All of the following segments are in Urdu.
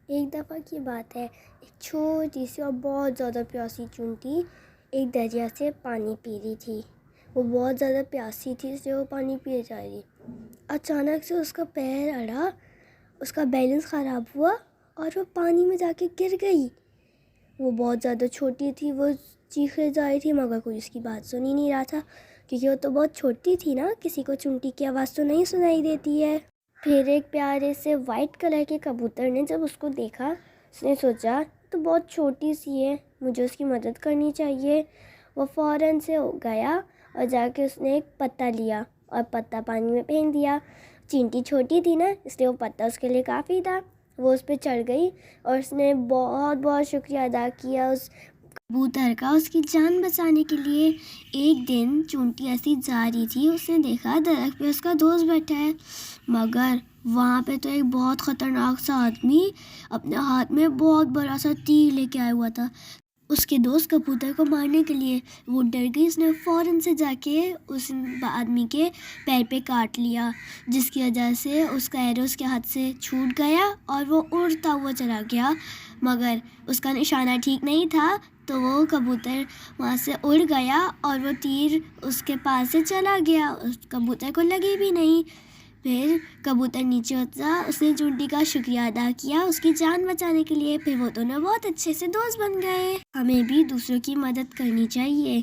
ایک دفعہ کی بات ہے، ایک چھوٹی سی اور بہت زیادہ پیاسی چونٹی ایک دریا سے پانی پی رہی تھی۔ وہ بہت زیادہ پیاسی تھی اس لیے وہ پانی پیے جا رہی۔ اچانک سے اس کا پیر اڑا، اس کا بیلنس خراب ہوا اور وہ پانی میں جا کے گر گئی۔ وہ بہت زیادہ چھوٹی تھی، وہ چیخے جا رہی تھی مگر کوئی اس کی بات سن ہی نہیں رہا تھا، کیونکہ وہ تو بہت چھوٹی تھی نا، کسی کو چونٹی کی آواز تو نہیں سنائی دیتی ہے۔ پھر ایک پیارے سے وائٹ کلر کے کبوتر نے جب اس کو دیکھا، اس نے سوچا تو بہت چھوٹی سی ہے، مجھے اس کی مدد کرنی چاہیے۔ وہ فوراً سے گیا اور جا کے اس نے ایک پتا لیا اور پتا پانی میں پھینک دیا۔ چینٹی چھوٹی تھی نا، اس لیے وہ پتا اس کے لیے کافی تھا۔ وہ اس پہ چڑھ گئی اور اس نے بہت بہت شکریہ ادا کیا اس کبوتر کا اس کی جان بچانے کے لیے۔ ایک دن چونٹی ایسی جا رہی تھی، اس نے دیکھا درخت پہ اس کا دوست بیٹھا ہے، مگر وہاں پہ تو ایک بہت خطرناک سا آدمی اپنے ہاتھ میں بہت بڑا سا تیر لے کے آیا ہوا تھا اس کے دوست کبوتر کو مارنے کے لیے۔ وہ ڈر گئی، اس نے فوراً سے جا کے اس آدمی کے پیر پہ کاٹ لیا، جس کی وجہ سے اس کا ایرو اس کے ہاتھ سے چھوٹ گیا اور وہ اڑتا ہوا چلا گیا، مگر اس کا نشانہ ٹھیک نہیں تھا تو وہ کبوتر وہاں سے اڑ گیا اور وہ تیر اس کے پاس سے چلا گیا، اس کبوتر کو لگی بھی نہیں۔ پھر کبوتر نیچے اترا، اس نے چونٹی کا شکریہ ادا کیا اس کی جان بچانے کے لیے، پھر وہ دونوں بہت اچھے سے دوست بن گئے۔ ہمیں بھی دوسروں کی مدد کرنی چاہیے،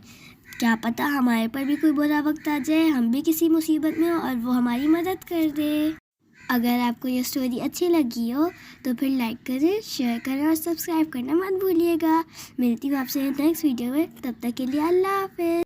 کیا پتہ ہمارے پر بھی کوئی برا وقت آ جائے، ہم بھی کسی مصیبت میں ہوں اور وہ ہماری مدد کر دے۔ اگر آپ کو یہ سٹوری اچھی لگی ہو تو پھر لائک کریں، شیئر کریں اور سبسکرائب کرنا مت بھولیے گا۔ ملتی ہوں آپ سے نیکسٹ ویڈیو میں، تب تک کے لیے اللہ حافظ۔